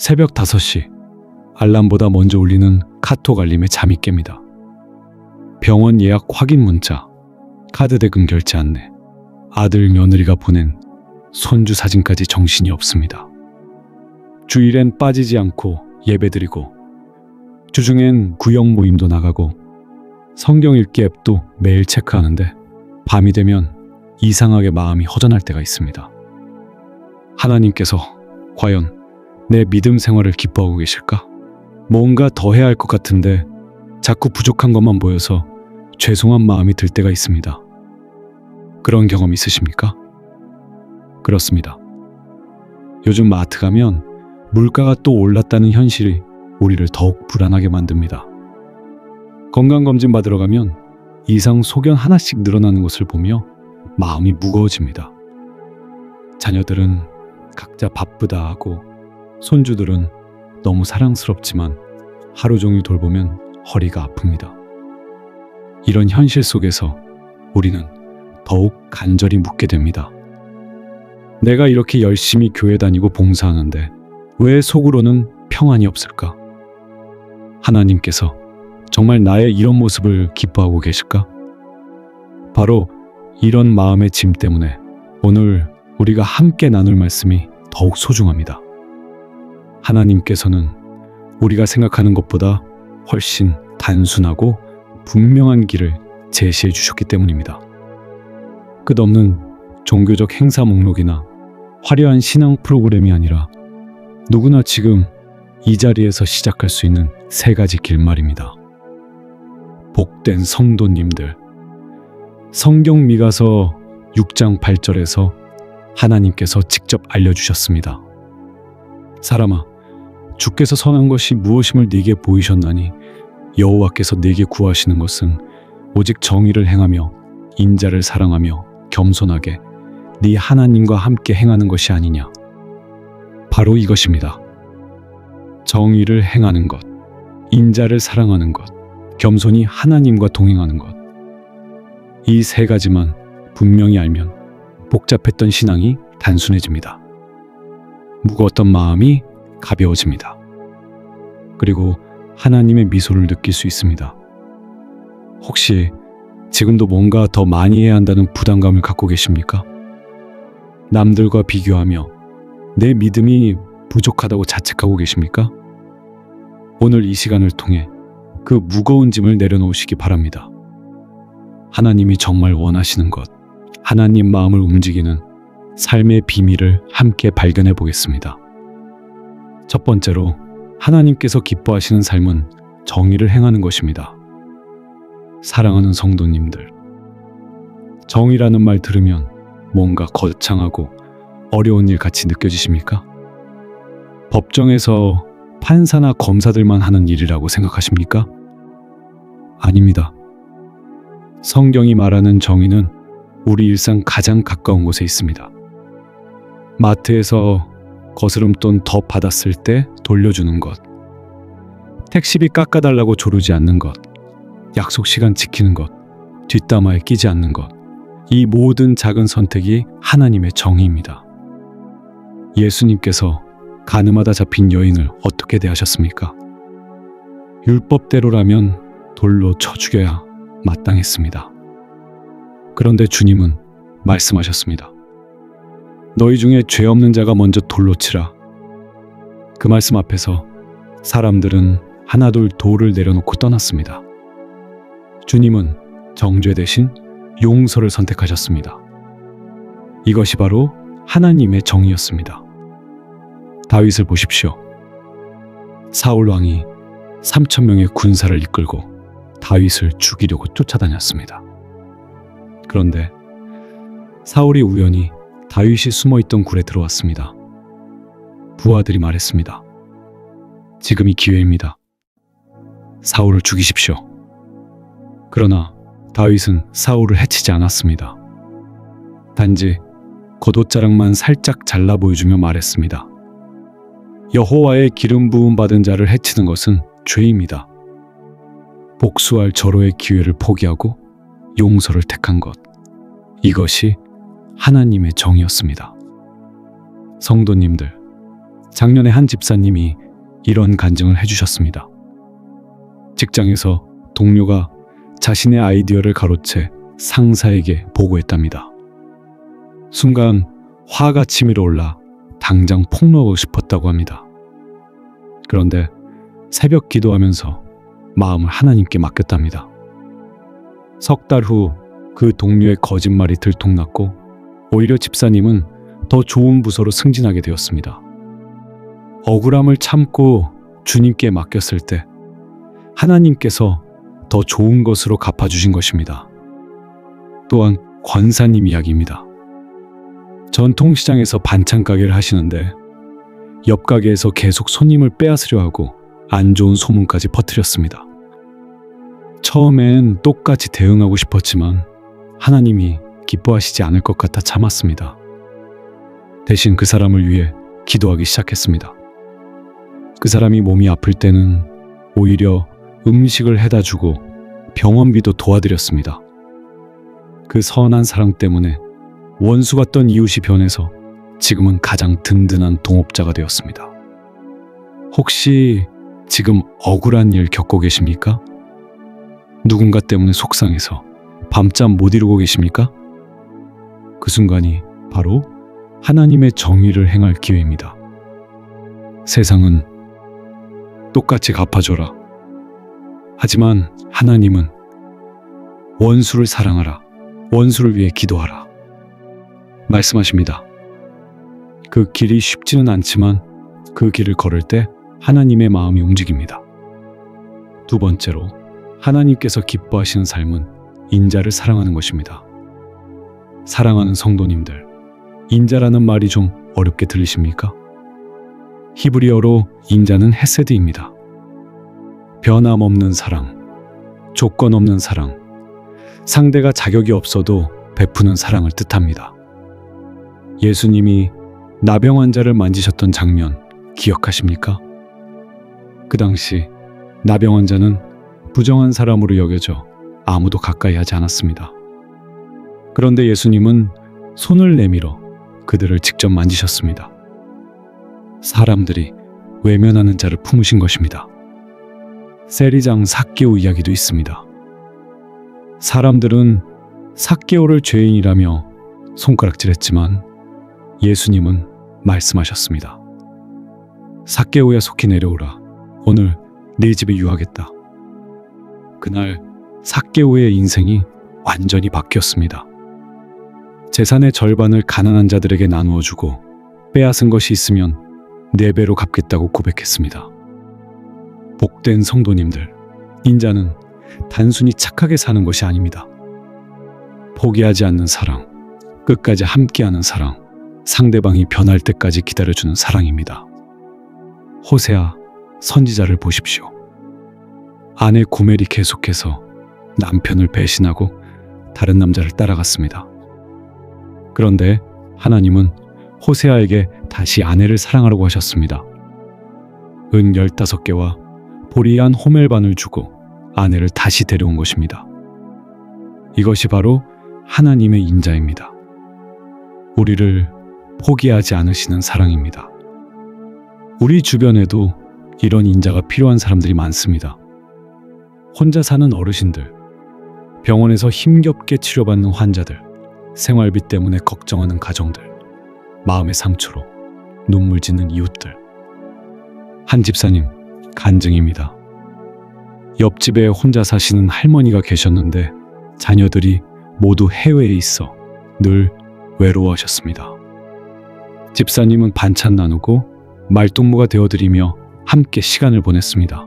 새벽 5시, 알람보다 먼저 울리는 카톡 알림에 잠이 깹니다. 병원 예약 확인 문자, 카드 대금 결제 안내, 아들 며느리가 보낸 손주 사진까지 정신이 없습니다. 주일엔 빠지지 않고 예배드리고, 주중엔 구역 모임도 나가고, 성경 읽기 앱도 매일 체크하는데 밤이 되면 이상하게 마음이 허전할 때가 있습니다. 하나님께서 과연 내 믿음 생활을 기뻐하고 계실까? 뭔가 더 해야 할 것 같은데 자꾸 부족한 것만 보여서 죄송한 마음이 들 때가 있습니다. 그런 경험 있으십니까? 그렇습니다. 요즘 마트 가면 물가가 또 올랐다는 현실이 우리를 더욱 불안하게 만듭니다. 건강검진 받으러 가면 이상 소견 하나씩 늘어나는 것을 보며 마음이 무거워집니다. 자녀들은 각자 바쁘다 하고, 손주들은 너무 사랑스럽지만 하루 종일 돌보면 허리가 아픕니다. 이런 현실 속에서 우리는 더욱 간절히 묻게 됩니다. 내가 이렇게 열심히 교회 다니고 봉사하는데 왜 속으로는 평안이 없을까? 하나님께서 정말 나의 이런 모습을 기뻐하고 계실까? 바로 이런 마음의 짐 때문에 오늘 우리가 함께 나눌 말씀이 더욱 소중합니다. 하나님께서는 우리가 생각하는 것보다 훨씬 단순하고 분명한 길을 제시해 주셨기 때문입니다. 끝없는 종교적 행사 목록이나 화려한 신앙 프로그램이 아니라 누구나 지금 이 자리에서 시작할 수 있는 3가지 길 말입니다. 복된 성도님들, 성경 미가서 6장 8절에서 하나님께서 직접 알려주셨습니다. 사람아, 주께서 선한 것이 무엇임을 네게 보이셨나니 여호와께서 네게 구하시는 것은 오직 정의를 행하며 인자를 사랑하며 겸손하게 네 하나님과 함께 행하는 것이 아니냐. 바로 이것입니다. 정의를 행하는 것, 인자를 사랑하는 것, 겸손히 하나님과 동행하는 것. 이 3가지만 분명히 알면 복잡했던 신앙이 단순해집니다. 무거웠던 마음이 가벼워집니다. 그리고 하나님의 미소를 느낄 수 있습니다. 혹시 지금도 뭔가 더 많이 해야 한다는 부담감을 갖고 계십니까? 남들과 비교하며 내 믿음이 부족하다고 자책하고 계십니까? 오늘 이 시간을 통해 그 무거운 짐을 내려놓으시기 바랍니다. 하나님이 정말 원하시는 것, 하나님 마음을 움직이는 삶의 비밀을 함께 발견해 보겠습니다. 첫 번째로, 하나님께서 기뻐하시는 삶은 정의를 행하는 것입니다. 사랑하는 성도님들, 정의라는 말 들으면 뭔가 거창하고 어려운 일 같이 느껴지십니까? 법정에서 판사나 검사들만 하는 일이라고 생각하십니까? 아닙니다. 성경이 말하는 정의는 우리 일상 가장 가까운 곳에 있습니다. 마트에서 거스름돈 더 받았을 때 돌려주는 것, 택시비 깎아달라고 조르지 않는 것, 약속 시간 지키는 것, 뒷담화에 끼지 않는 것, 이 모든 작은 선택이 하나님의 정의입니다. 예수님께서 가늠하다 잡힌 여인을 어떻게 대하셨습니까? 율법대로라면 돌로 쳐 죽여야 마땅했습니다. 그런데 주님은 말씀하셨습니다. 너희 중에 죄 없는 자가 먼저 돌로 치라. 그 말씀 앞에서 사람들은 하나둘 돌을 내려놓고 떠났습니다. 주님은 정죄 대신 용서를 선택하셨습니다. 이것이 바로 하나님의 정의였습니다. 다윗을 보십시오. 사울 왕이 3,000명의 군사를 이끌고 다윗을 죽이려고 쫓아다녔습니다. 그런데 사울이 우연히 다윗이 숨어있던 굴에 들어왔습니다. 부하들이 말했습니다. 지금이 기회입니다. 사울을 죽이십시오. 그러나 다윗은 사울을 해치지 않았습니다. 단지 겉옷자락만 살짝 잘라 보여주며 말했습니다. 여호와의 기름 부음 받은 자를 해치는 것은 죄입니다. 복수할 절호의 기회를 포기하고 용서를 택한 것, 이것이 하나님의 정의였습니다. 성도님들, 작년에 한 집사님이 이런 간증을 해주셨습니다. 직장에서 동료가 자신의 아이디어를 가로채 상사에게 보고했답니다. 순간 화가 치밀어 올라 당장 폭로하고 싶었다고 합니다. 그런데 새벽 기도하면서 마음을 하나님께 맡겼답니다. 석 달 후 그 동료의 거짓말이 들통났고 오히려 집사님은 더 좋은 부서로 승진하게 되었습니다. 억울함을 참고 주님께 맡겼을 때 하나님께서 더 좋은 것으로 갚아주신 것입니다. 또한 권사님 이야기입니다. 전통시장에서 반찬 가게를 하시는데 옆 가게에서 계속 손님을 빼앗으려 하고 안 좋은 소문까지 퍼뜨렸습니다. 처음엔 똑같이 대응하고 싶었지만 하나님이 기뻐하시지 않을 것 같아 참았습니다. 대신 그 사람을 위해 기도하기 시작했습니다. 그 사람이 몸이 아플 때는 오히려 음식을 해다 주고 병원비도 도와드렸습니다. 그 선한 사랑 때문에 원수 같던 이웃이 변해서 지금은 가장 든든한 동업자가 되었습니다. 혹시 지금 억울한 일 겪고 계십니까? 누군가 때문에 속상해서 밤잠 못 이루고 계십니까? 그 순간이 바로 하나님의 정의를 행할 기회입니다. 세상은 똑같이 갚아줘라. 하지만 하나님은 원수를 사랑하라. 원수를 위해 기도하라. 말씀하십니다. 그 길이 쉽지는 않지만 그 길을 걸을 때 하나님의 마음이 움직입니다. 두 번째로 하나님께서 기뻐하시는 삶은 인자를 사랑하는 것입니다. 사랑하는 성도님들, 인자라는 말이 좀 어렵게 들리십니까? 히브리어로 인자는 헤세드입니다. 변함없는 사랑, 조건 없는 사랑, 상대가 자격이 없어도 베푸는 사랑을 뜻합니다. 예수님이 나병 환자를 만지셨던 장면 기억하십니까? 그 당시 나병 환자는 부정한 사람으로 여겨져 아무도 가까이 하지 않았습니다. 그런데 예수님은 손을 내밀어 그들을 직접 만지셨습니다. 사람들이 외면하는 자를 품으신 것입니다. 세리장 삭개오 이야기도 있습니다. 사람들은 삭개오를 죄인이라며 손가락질했지만 예수님은 말씀하셨습니다. 삭개오야 속히 내려오라. 오늘 네 집에 유하겠다. 그날 삭개오의 인생이 완전히 바뀌었습니다. 재산의 절반을 가난한 자들에게 나누어 주고 빼앗은 것이 있으면 4배로 갚겠다고 고백했습니다. 복된 성도님들, 인자는 단순히 착하게 사는 것이 아닙니다. 포기하지 않는 사랑, 끝까지 함께하는 사랑, 상대방이 변할 때까지 기다려주는 사랑입니다. 호세아 선지자를 보십시오. 아내 고멜이 계속해서 남편을 배신하고 다른 남자를 따라갔습니다. 그런데 하나님은 호세아에게 다시 아내를 사랑하라고 하셨습니다. 은 15개와 보리한 호멜반을 주고 아내를 다시 데려온 것입니다. 이것이 바로 하나님의 인자입니다. 우리를 포기하지 않으시는 사랑입니다. 우리 주변에도 이런 인자가 필요한 사람들이 많습니다. 혼자 사는 어르신들, 병원에서 힘겹게 치료받는 환자들, 생활비 때문에 걱정하는 가정들, 마음의 상처로 눈물 짓는 이웃들. 한 집사님 간증입니다. 옆집에 혼자 사시는 할머니가 계셨는데 자녀들이 모두 해외에 있어 늘 외로워하셨습니다. 집사님은 반찬 나누고 말동무가 되어드리며 함께 시간을 보냈습니다.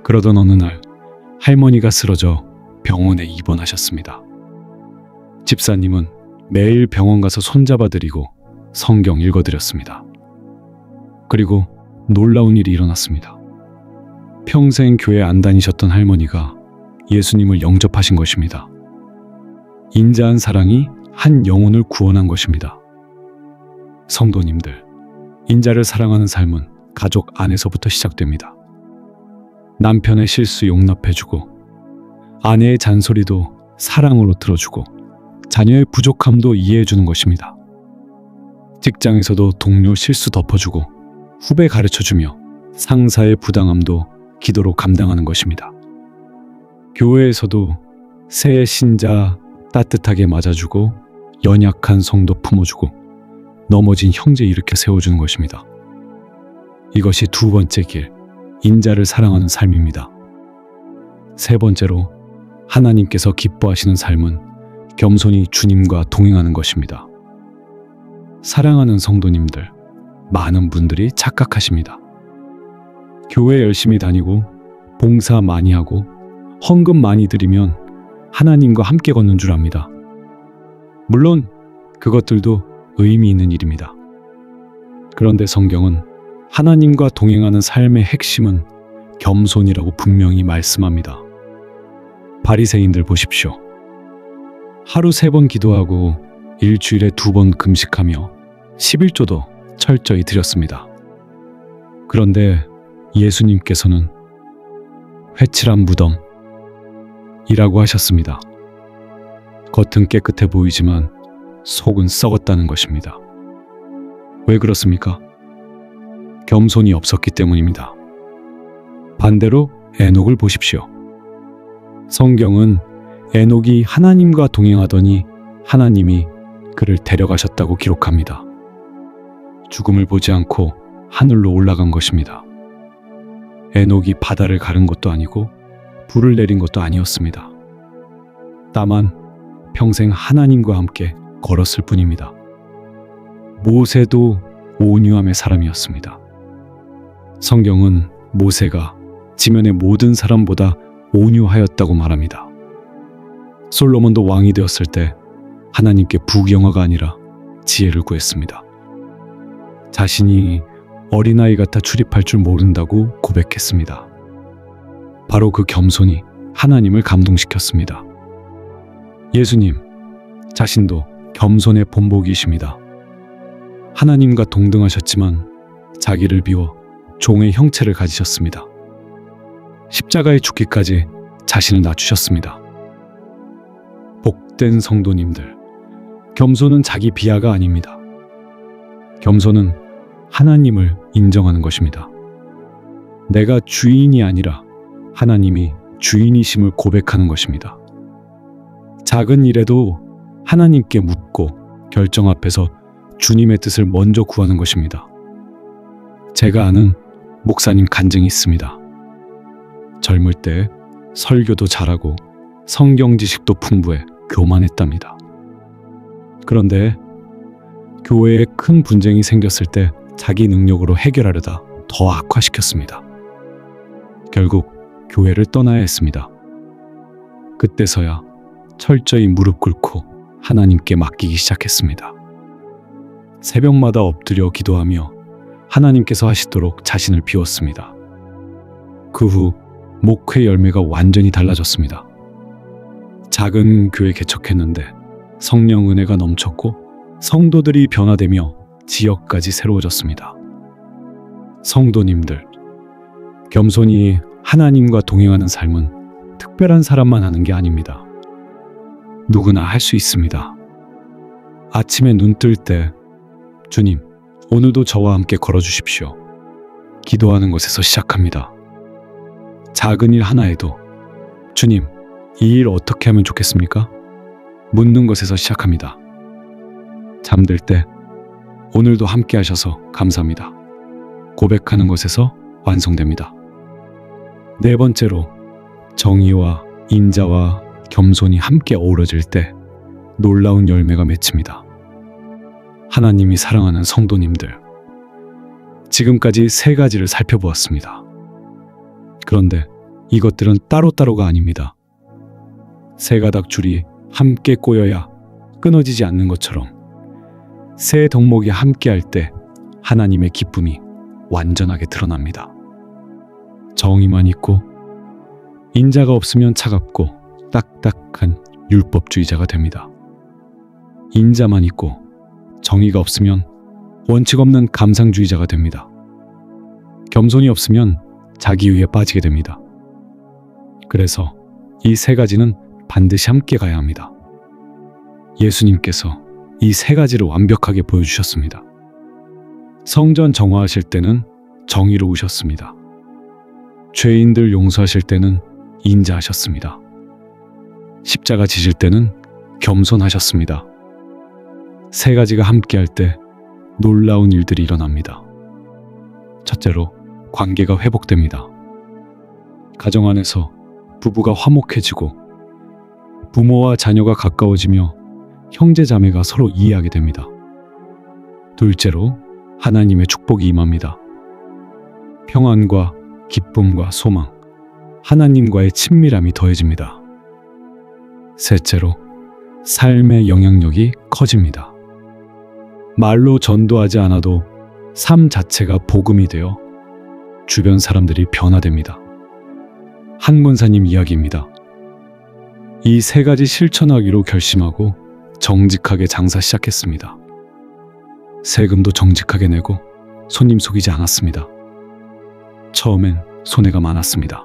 그러던 어느 날 할머니가 쓰러져 병원에 입원하셨습니다. 집사님은 매일 병원 가서 손잡아드리고 성경 읽어드렸습니다. 그리고 놀라운 일이 일어났습니다. 평생 교회 안 다니셨던 할머니가 예수님을 영접하신 것입니다. 인자한 사랑이 한 영혼을 구원한 것입니다. 성도님들, 인자를 사랑하는 삶은 가족 안에서부터 시작됩니다. 남편의 실수 용납해주고, 아내의 잔소리도 사랑으로 들어주고, 자녀의 부족함도 이해해주는 것입니다. 직장에서도 동료 실수 덮어주고, 후배 가르쳐주며 상사의 부당함도 기도로 감당하는 것입니다. 교회에서도 새 신자 따뜻하게 맞아주고 연약한 성도 품어주고 넘어진 형제 일으켜 세워주는 것입니다. 이것이 두 번째 길, 인자를 사랑하는 삶입니다. 세 번째로 하나님께서 기뻐하시는 삶은 겸손히 주님과 동행하는 것입니다. 사랑하는 성도님들, 많은 분들이 착각하십니다. 교회 열심히 다니고 봉사 많이 하고 헌금 많이 드리면 하나님과 함께 걷는 줄 압니다. 물론 그것들도 의미 있는 일입니다. 그런데 성경은 하나님과 동행하는 삶의 핵심은 겸손이라고 분명히 말씀합니다. 바리새인들 보십시오. 하루 3번 기도하고 일주일에 2번 금식하며 11조도 철저히 드렸습니다. 그런데 예수님께서는 회칠한 무덤이라고 하셨습니다. 겉은 깨끗해 보이지만 속은 썩었다는 것입니다. 왜 그렇습니까? 겸손이 없었기 때문입니다. 반대로 에녹을 보십시오. 성경은 에녹이 하나님과 동행하더니 하나님이 그를 데려가셨다고 기록합니다. 죽음을 보지 않고 하늘로 올라간 것입니다. 에녹이 바다를 가른 것도 아니고 불을 내린 것도 아니었습니다. 다만 평생 하나님과 함께 걸었을 뿐입니다. 모세도 온유함의 사람이었습니다. 성경은 모세가 지면의 모든 사람보다 온유하였다고 말합니다. 솔로몬도 왕이 되었을 때 하나님께 부경화가 아니라 지혜를 구했습니다. 자신이 어린아이 같아 출입할 줄 모른다고 고백했습니다. 바로 그 겸손이 하나님을 감동시켰습니다. 예수님 자신도 겸손의 본보기이십니다. 하나님과 동등하셨지만 자기를 비워 종의 형체를 가지셨습니다. 십자가에 죽기까지 자신을 낮추셨습니다. 복된 성도님들, 겸손은 자기 비하가 아닙니다. 겸손은 하나님을 인정하는 것입니다. 내가 주인이 아니라 하나님이 주인이심을 고백하는 것입니다. 작은 일에도 하나님께 묻고 결정 앞에서 주님의 뜻을 먼저 구하는 것입니다. 제가 아는 목사님 간증이 있습니다. 젊을 때 설교도 잘하고 성경 지식도 풍부해 교만했답니다. 그런데 교회에 큰 분쟁이 생겼을 때 자기 능력으로 해결하려다 더 악화시켰습니다. 결국 교회를 떠나야 했습니다. 그때서야 철저히 무릎 꿇고 하나님께 맡기기 시작했습니다. 새벽마다 엎드려 기도하며 하나님께서 하시도록 자신을 비웠습니다. 그 후 목회 열매가 완전히 달라졌습니다. 작은 교회 개척했는데 성령 은혜가 넘쳤고 성도들이 변화되며 지역까지 새로워졌습니다. 성도님들, 겸손히 하나님과 동행하는 삶은 특별한 사람만 하는 게 아닙니다. 누구나 할 수 있습니다. 아침에 눈 뜰 때 주님, 오늘도 저와 함께 걸어주십시오. 기도하는 것에서 시작합니다. 작은 일 하나에도 주님, 이 일 어떻게 하면 좋겠습니까? 묻는 것에서 시작합니다. 잠들 때 오늘도 함께 하셔서 감사합니다. 고백하는 것에서 완성됩니다. 네 번째로 정의와 인자와 겸손이 함께 어우러질 때 놀라운 열매가 맺힙니다. 하나님이 사랑하는 성도님들, 지금까지 3가지를 살펴보았습니다. 그런데 이것들은 따로따로가 아닙니다. 3가닥 줄이 함께 꼬여야 끊어지지 않는 것처럼 3 덕목이 함께 할 때 하나님의 기쁨이 완전하게 드러납니다. 정의만 있고 인자가 없으면 차갑고 딱딱한 율법주의자가 됩니다. 인자만 있고 정의가 없으면 원칙 없는 감상주의자가 됩니다. 겸손이 없으면 자기위에 빠지게 됩니다. 그래서 이 3가지는 반드시 함께 가야 합니다. 예수님께서 이 3가지를 완벽하게 보여주셨습니다. 성전 정화하실 때는 정의로우셨습니다. 죄인들 용서하실 때는 인자하셨습니다. 십자가 지실 때는 겸손하셨습니다. 세 가지가 함께할 때 놀라운 일들이 일어납니다. 첫째로 관계가 회복됩니다. 가정 안에서 부부가 화목해지고 부모와 자녀가 가까워지며 형제 자매가 서로 이해하게 됩니다. 둘째로 하나님의 축복이 임합니다. 평안과 기쁨과 소망, 하나님과의 친밀함이 더해집니다. 셋째로 삶의 영향력이 커집니다. 말로 전도하지 않아도 삶 자체가 복음이 되어 주변 사람들이 변화됩니다. 한 권사님 이야기입니다. 이 세 가지 실천하기로 결심하고 정직하게 장사 시작했습니다. 세금도 정직하게 내고 손님 속이지 않았습니다. 처음엔 손해가 많았습니다.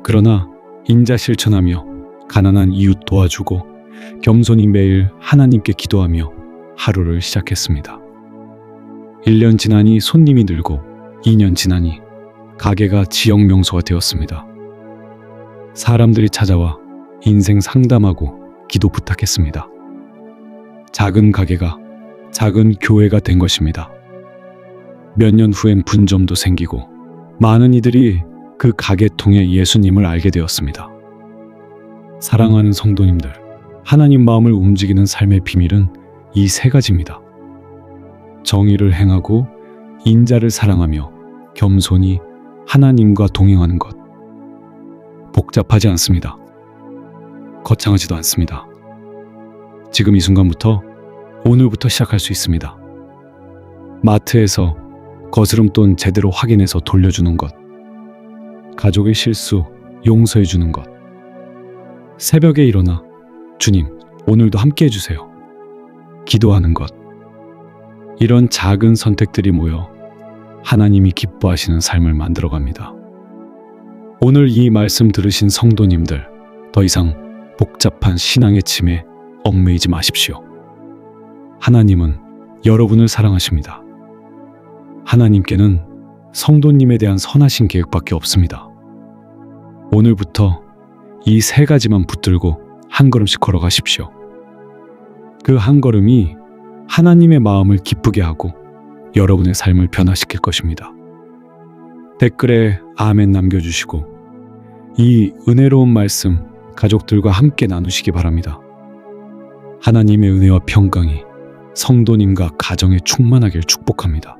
그러나 인자 실천하며 가난한 이웃 도와주고 겸손히 매일 하나님께 기도하며 하루를 시작했습니다. 1년 지나니 손님이 늘고 2년 지나니 가게가 지역 명소가 되었습니다. 사람들이 찾아와 인생 상담하고 기도 부탁했습니다. 작은 가게가 작은 교회가 된 것입니다. 몇 년 후엔 분점도 생기고 많은 이들이 그 가게 통해 예수님을 알게 되었습니다. 사랑하는 성도님들, 하나님 마음을 움직이는 삶의 비밀은 이 세 가지입니다. 정의를 행하고 인자를 사랑하며 겸손히 하나님과 동행하는 것. 복잡하지 않습니다. 거창하지도 않습니다. 지금 이 순간부터, 오늘부터 시작할 수 있습니다. 마트에서 거스름돈 제대로 확인해서 돌려주는 것. 가족의 실수 용서해 주는 것. 새벽에 일어나 주님, 오늘도 함께 해주세요. 기도하는 것. 이런 작은 선택들이 모여 하나님이 기뻐하시는 삶을 만들어갑니다. 오늘 이 말씀 들으신 성도님들, 더 이상 복잡한 신앙의 짐에 얽매이지 마십시오. 하나님은 여러분을 사랑하십니다. 하나님께는 성도님에 대한 선하신 계획밖에 없습니다. 오늘부터 이 세 가지만 붙들고 한 걸음씩 걸어가십시오. 그 한 걸음이 하나님의 마음을 기쁘게 하고 여러분의 삶을 변화시킬 것입니다. 댓글에 아멘 남겨주시고 이 은혜로운 말씀 가족들과 함께 나누시기 바랍니다. 하나님의 은혜와 평강이 성도님과 가정에 충만하길 축복합니다.